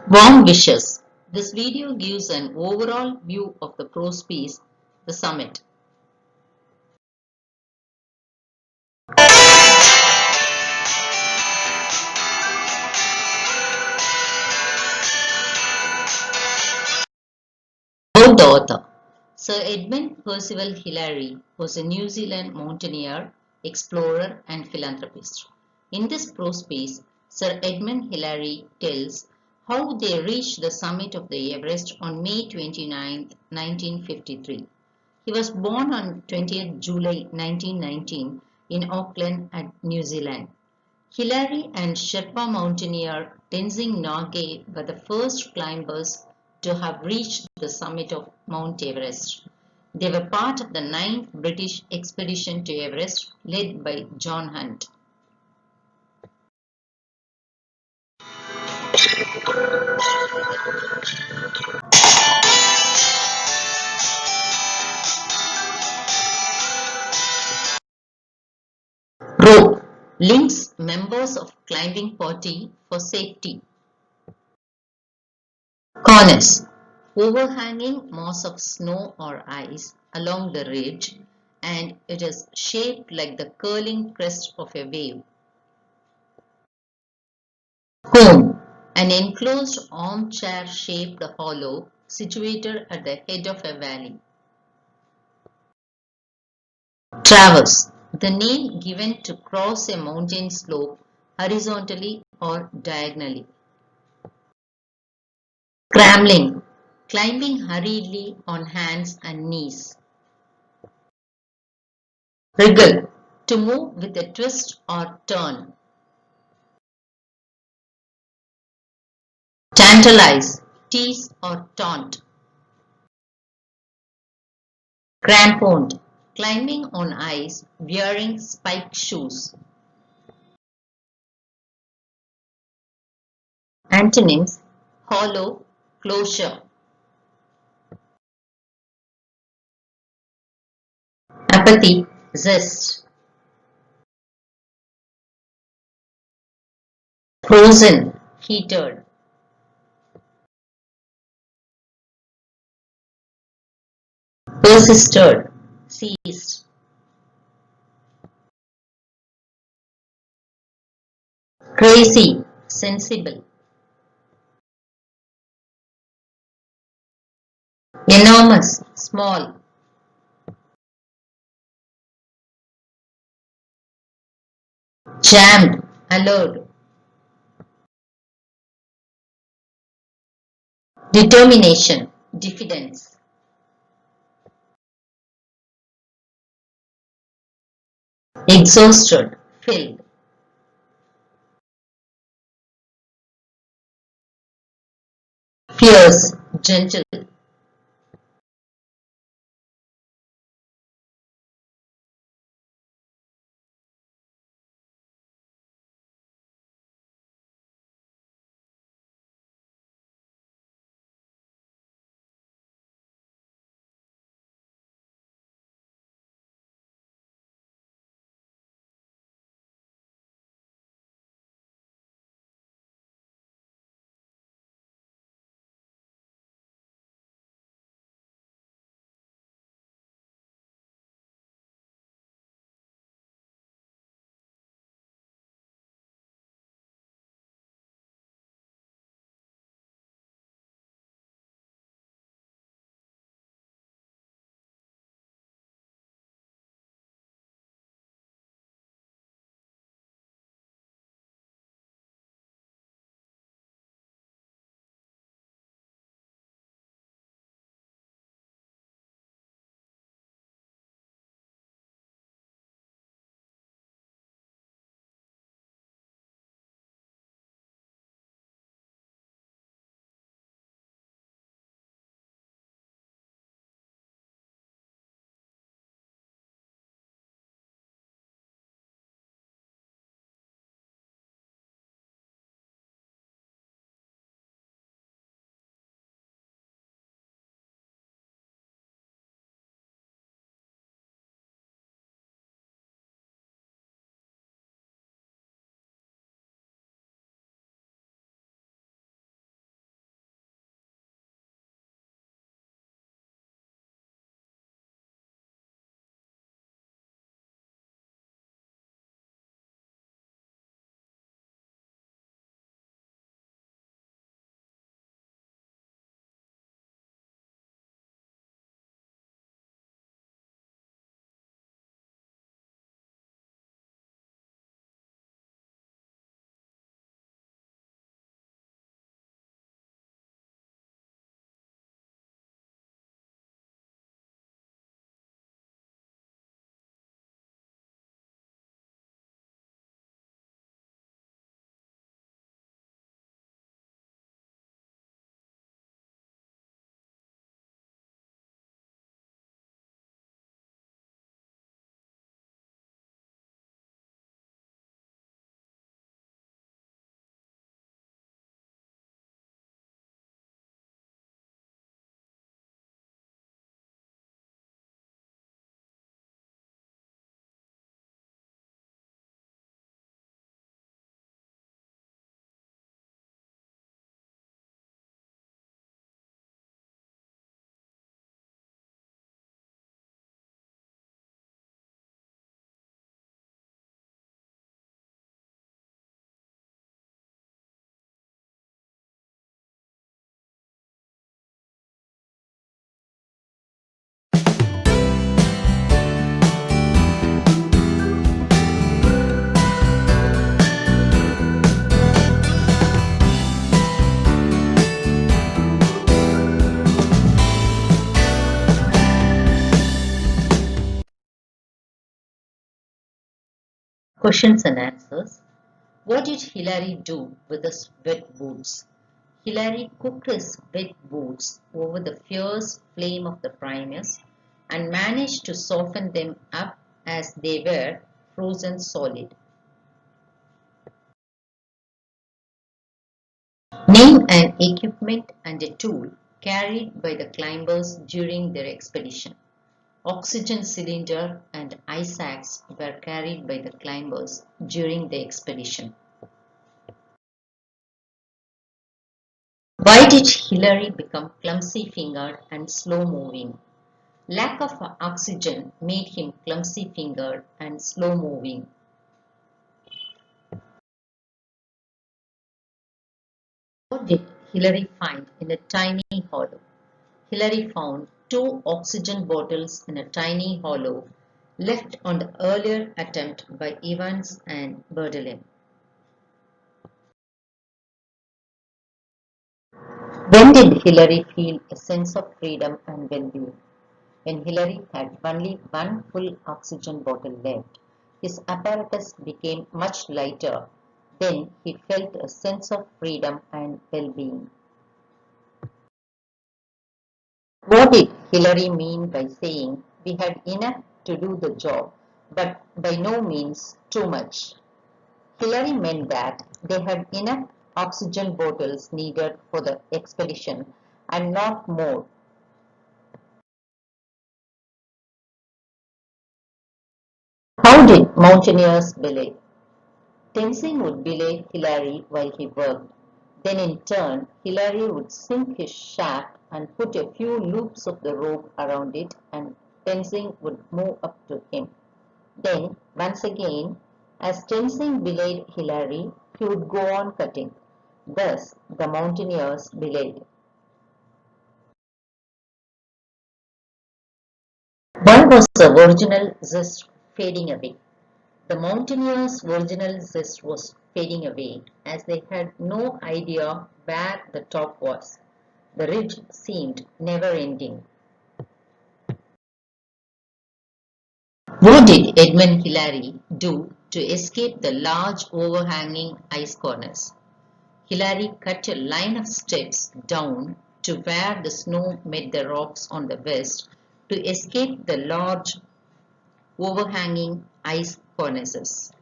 Warm wishes. This video gives an overall view of the PROSE piece, the summit. About the author. Sir Edmund Percival Hillary was a New Zealand mountaineer, explorer and philanthropist. In this prose piece, Sir Edmund Hillary tells how they reached the summit of the Everest on May 29, 1953. He was born on 20th July 1919 in Auckland, New Zealand. Hillary and Sherpa mountaineer Tenzing Norgay were the first climbers to have reached the summit of Mount Everest. They were part of the 9th British expedition to Everest led by John Hunt. Rope links members of climbing party for safety. Cornice, overhanging mass of snow or ice along the ridge, and it is shaped like the curling crest of a wave. Cone, an enclosed armchair-shaped hollow situated at the head of a valley. Traverse, the name given to cross a mountain slope horizontally or diagonally. Scrambling, climbing hurriedly on hands and knees. Wriggle, to move with a twist or turn. Tantalize, tease or taunt. Cramponed, climbing on ice wearing spiked shoes. Antonyms: hollow, closure. Apathy, zest. Frozen, heated. Persisted, ceased. Crazy, sensible. Enormous, small. Jammed, allured. Determination, diffidence. Exhausted, filled. Fierce, gentle. Questions and answers. What did Hillary do with his wet boots? Hillary cooked his wet boots over the fierce flame of the primus and managed to soften them up as they were frozen solid. Name an equipment and a tool carried by the climbers during their expedition. Oxygen cylinder and ice axe were carried by the climbers during the expedition. Why did Hillary become clumsy-fingered and slow-moving? Lack of oxygen made him clumsy-fingered and slow-moving. What did Hillary find in a tiny hollow? Hillary found 2 oxygen bottles in a tiny hollow left on the earlier attempt by Evans and Bourdillon. When did Hillary feel a sense of freedom and well-being? When Hillary had only 1 full oxygen bottle left, his apparatus became much lighter. Then he felt a sense of freedom and well-being. What did Hillary mean by saying we had enough to do the job, but by no means too much? Hillary meant that they had enough oxygen bottles needed for the expedition and not more. How did mountaineers belay? Tenzing would belay Hillary while he worked. Then in turn, Hillary would sink his shaft and put a few loops of the rope around it, and Tenzing would move up to him. Then, once again, as Tenzing belayed Hillary, he would go on cutting. Thus, the mountaineers belayed. Why was the original zest fading away? The mountaineers' original zest was fading away as they had no idea where the top was. The ridge seemed never ending. What did Edmund Hillary do to escape the large overhanging ice cornice? Hillary cut a line of steps down to where the snow met the rocks on the west to escape the large overhanging ice cornices.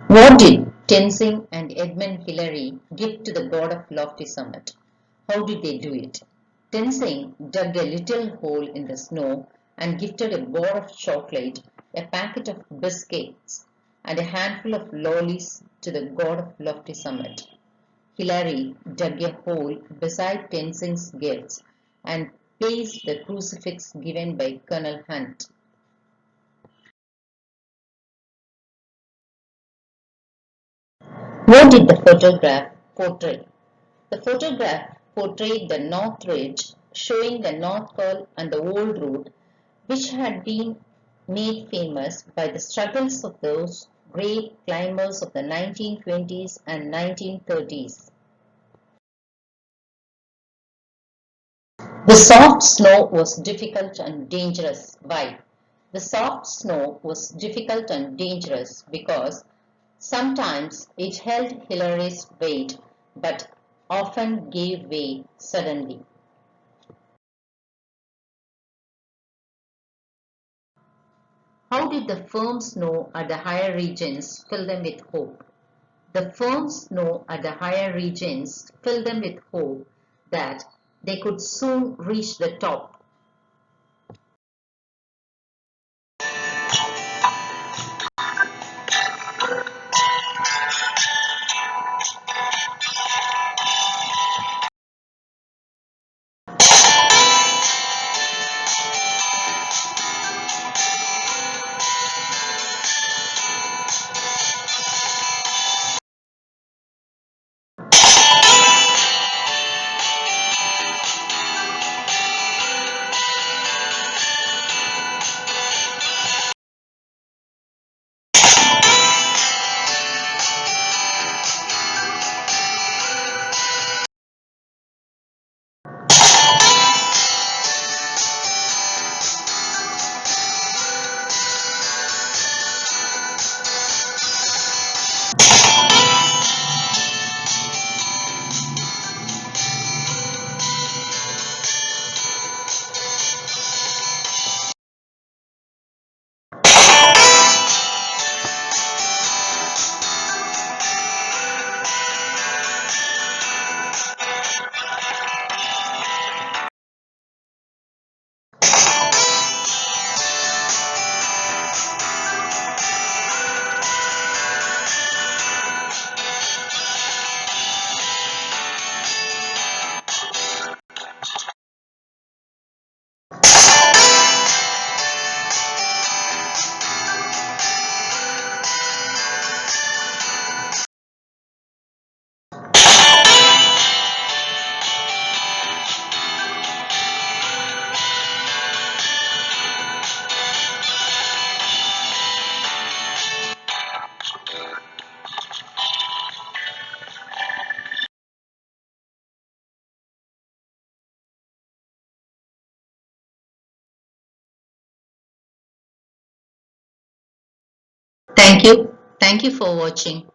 What did Tenzing and Edmund Hillary give to the god of lofty summit? How did they do it? Tenzing dug a little hole in the snow and gifted a bar of chocolate, a packet of biscuits, and a handful of lollies to the god of lofty summit. Hillary dug a hole beside Tenzing's gifts and placed the crucifix given by Colonel Hunt. What did the photograph portray? The photograph portrayed the North Ridge, showing the North Curl and the old route, which had been made famous by the struggles of those great climbers of the 1920s and 1930s. The soft snow was difficult and dangerous. Why? The soft snow was difficult and dangerous because sometimes it held Hillary's weight, but often gave way suddenly. How did the firm snow at the higher regions fill them with hope? The firm snow at the higher regions filled them with hope that they could soon reach the top. Thank you for watching.